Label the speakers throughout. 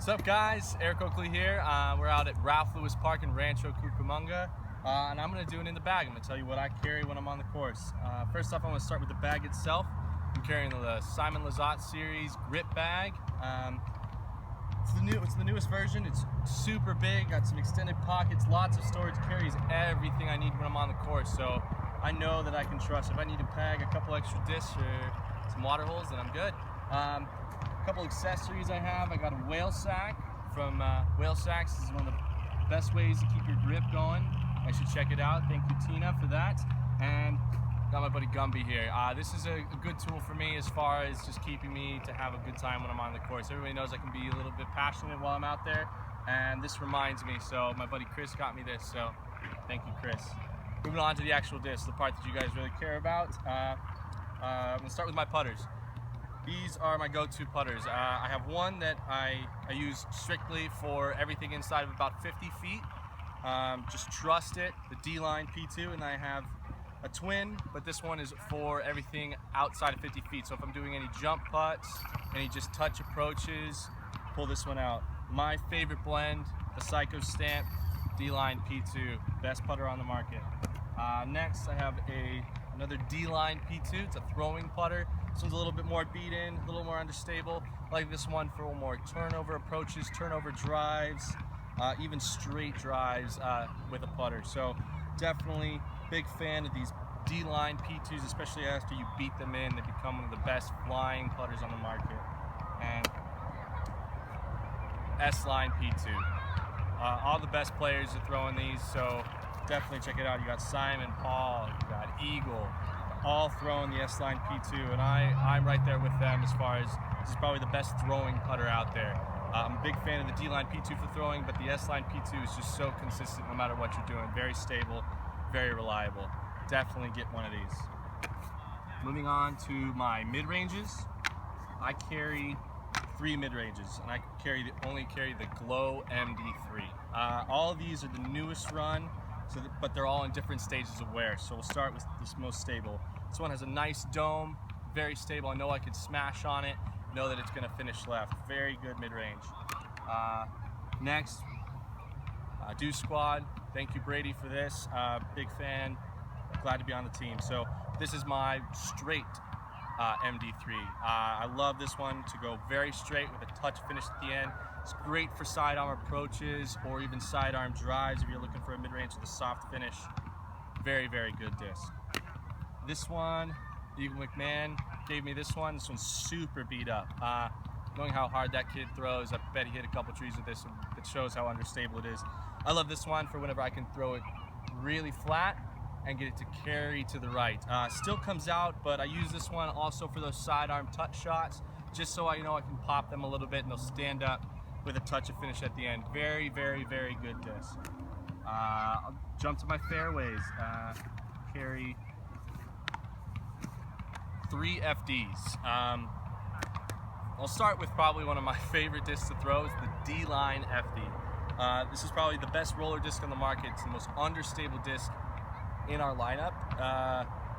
Speaker 1: What's up, guys? Eric Oakley here. We're out at Ralph Lewis Park in Rancho Cucamonga, and I'm going to do it in the bag. I'm going to tell you what I carry when I'm on the course. First off, I'm going to start with the bag itself. I'm carrying the Simon Lizotte series grip bag. It's the newest version. It's super big, got some extended pockets, lots of storage, carries everything I need when I'm on the course. So I know that I can trust. If I need to bag a couple extra discs or some water holes, then I'm good. A couple accessories I have. I got a whale sack from Whale Sacks. This is one of the best ways to keep your grip going. I should check it out. Thank you, Tina, for that. And got my buddy Gumby here. This is a good tool for me as far as just keeping me to have a good time when I'm on the course. Everybody knows I can be a little bit passionate while I'm out there, and this reminds me. So my buddy Chris got me this, so thank you, Chris. Moving on to the actual disc, the part that you guys really care about. I'm going to start with my putters. These are my go-to putters. I have one that I use strictly for everything inside of about 50 feet. Just trust it, the D-Line P2, and I have a twin, but this one is for everything outside of 50 feet. So if I'm doing any jump putts, any just touch approaches, pull this one out. My favorite blend, the Psycho Stamp D-Line P2, best putter on the market. Next, I have another D-Line P2. It's a throwing putter. This one's a little bit more beat in, a little more understable. I like this one for more turnover approaches, turnover drives, even straight drives with a putter. So definitely big fan of these D-Line P2s, especially after you beat them in. They become one of the best flying putters on the market. And S-Line P2. All the best players are throwing these, so definitely check it out. You got Simon, Paul, you got Eagle, all throwing the S-Line P2, and I'm right there with them as far as this is probably the best throwing putter out there. I'm a big fan of the D-Line P2 for throwing, but the S-Line P2 is just so consistent no matter what you're doing. Very stable, very reliable. Definitely get one of these. Moving on to my mid-ranges. I carry 3 mid-ranges, and I only carry the Glow MD3. All of these are the newest run, but they're all in different stages of wear. So we'll start with this most stable. This one has a nice dome, very stable. I know I could smash on it, know that it's going to finish left. Very good mid-range. Next, Do Squad. Thank you, Brady, for this. Big fan. Glad to be on the team. So this is my straight MD3. I love this one to go very straight with a touch finish at the end. It's great for sidearm approaches or even sidearm drives if you're looking for a mid-range with a soft finish. Very, very good disc. This one, Eagle McMahon gave me this one. This one's super beat up. Knowing how hard that kid throws, I bet he hit a couple trees with this. It shows how unstable it is. I love this one for whenever I can throw it really flat and get it to carry to the right. Still comes out, but I use this one also for those sidearm touch shots, just so I know I can pop them a little bit and they'll stand up with a touch of finish at the end. Very, very, very good disc. I'll jump to my fairways. Carry 3 FDs. I'll start with probably one of my favorite discs to throw. It's the D-Line FD. This is probably the best roller disc on the market. It's the most understable disc in our lineup,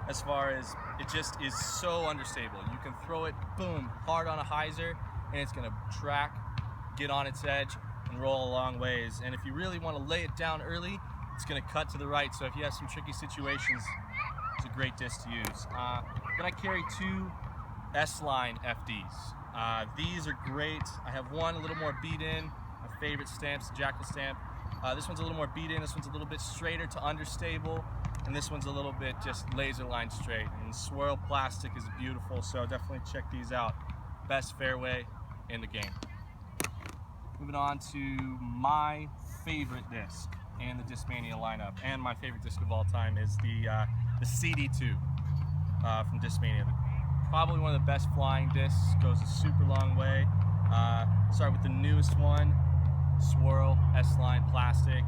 Speaker 1: as far as it just is so understable. You can throw it, boom, hard on a hyzer, and it's going to track, get on its edge, and roll a long ways. And if you really want to lay it down early, it's going to cut to the right. So if you have some tricky situations, it's a great disc to use. Then I carry 2 S-Line FDs. These are great. I have one a little more beat in. My favorite stamp's the Jackal stamp. This one's a little more beat in. This one's a little bit straighter to understable. And this one's a little bit just laser line straight. And the swirl plastic is beautiful, so definitely check these out. Best fairway in the game. Moving on to my favorite disc in the Discmania lineup, and my favorite disc of all time is the CD2 from Discmania. Probably one of the best flying discs, goes a super long way. Start with the newest one, Swirl S-Line plastic.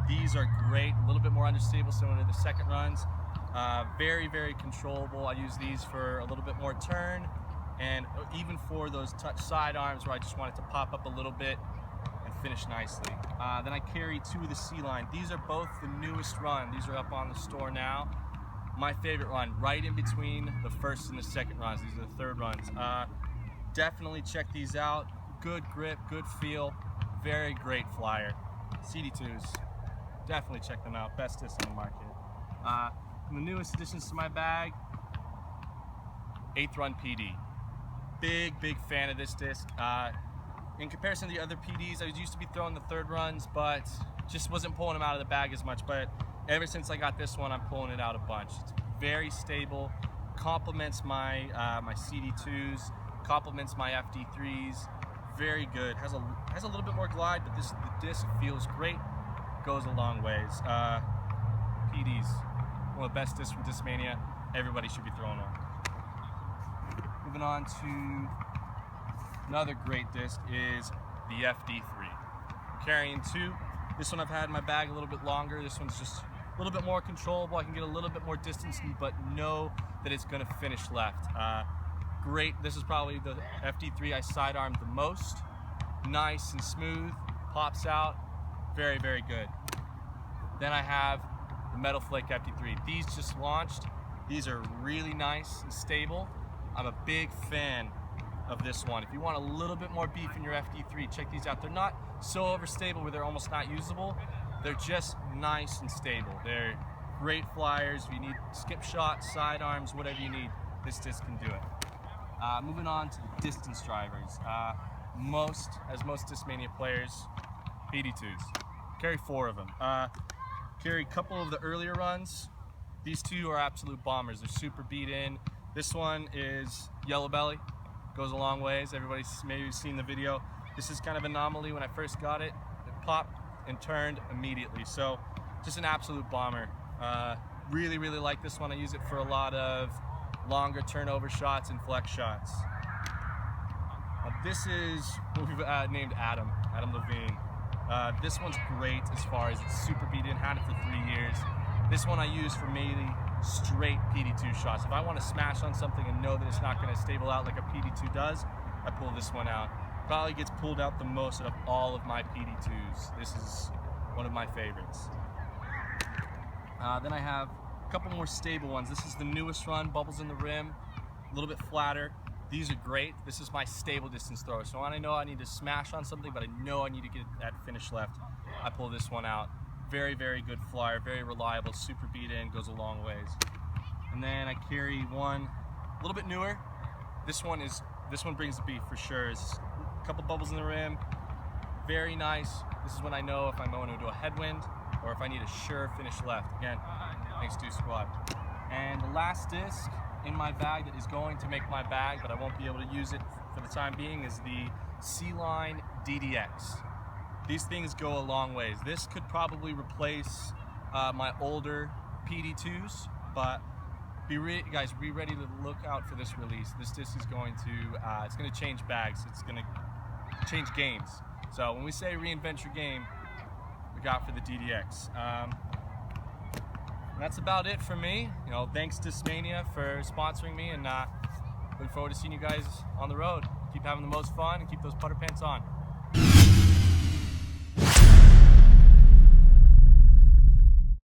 Speaker 1: These are great, a little bit more understable, similar to the second runs. Very, very controllable. I use these for a little bit more turn, and even for those touch sidearms where I just want it to pop up a little bit and finish nicely. Then I carry 2 of the C-Line. These are both the newest run. These are up on the store now. My favorite run, right in between the first and the second runs. These are the third runs. Definitely check these out. good grip, good feel, very great flyer. CD2s, definitely check them out, best disc on the market. The newest additions to my bag, 8th Run PD. Big fan of this disc. In comparison to the other PDs, I used to be throwing the 3rd runs, but just wasn't pulling them out of the bag as much. But ever since I got this one, I'm pulling it out a bunch. It's very stable, complements my my CD2s, complements my FD3s. Very good. Has a little bit more glide, but the disc feels great. Goes a long ways. PDs, one of the best discs from Discmania. Everybody should be throwing one. Moving on to another great disc is the FD3. I'm carrying 2. This one I've had in my bag a little bit longer. This one's just a little bit more controllable. I can get a little bit more distance, but know that it's going to finish left. Great. This is probably the FD3 I sidearmed the most. Nice and smooth. Pops out. Very good. Then I have the Metal Flake FD3. These just launched. These are really nice and stable. I'm a big fan of this one. If you want a little bit more beef in your FD3, check these out. They're not so overstable where they're almost not usable. They're just nice and stable. They're great flyers. If you need skip shots, sidearms, whatever you need, this disc can do it. Moving on to the distance drivers. Most Discmania players, PD2s. Carry 4 of them. Carry a couple of the earlier runs. These 2 are absolute bombers. They're super beat in. This one is Yellow Belly. Goes a long ways. Everybody's maybe seen the video. This is kind of an anomaly. When I first got it, it popped and turned immediately. So just an absolute bomber. Really like this one. I use it for a lot of longer turnover shots and flex shots. This is what we've named Adam Levine. This one's great as far as it's super beat in. Had it for 3 years. This one I use for mainly straight PD2 shots. If I want to smash on something and know that it's not going to stable out like a PD2 does, I pull this one out. Probably gets pulled out the most out of all of my PD2s. This is one of my favorites. Then I have a couple more stable ones. This is the newest run, Bubbles in the Rim, a little bit flatter. These are great. This is my stable distance thrower. So when I know I need to smash on something, but I know I need to get that finish left, I pull this one out. Very good flyer, very reliable, super beat in, goes a long ways. And then I carry one a little bit newer. This one brings the beef for sure. It's a couple bubbles in the rim, very nice. This is when I know if I'm going to do a headwind or if I need a sure finish left. Again, thanks to Squad. And the last disc in my bag that is going to make my bag, but I won't be able to use it for the time being, is the C-Line DDX. These things go a long ways. This could probably replace my older PD2s, but guys, be ready to look out for this release. This disc is going to, it's going to change bags. It's going to change games. So when we say reinvent your game, look out for the DDX. That's about it for me. You know, thanks to Discmania for sponsoring me, and look forward to seeing you guys on the road. Keep having the most fun and keep those putter pants on.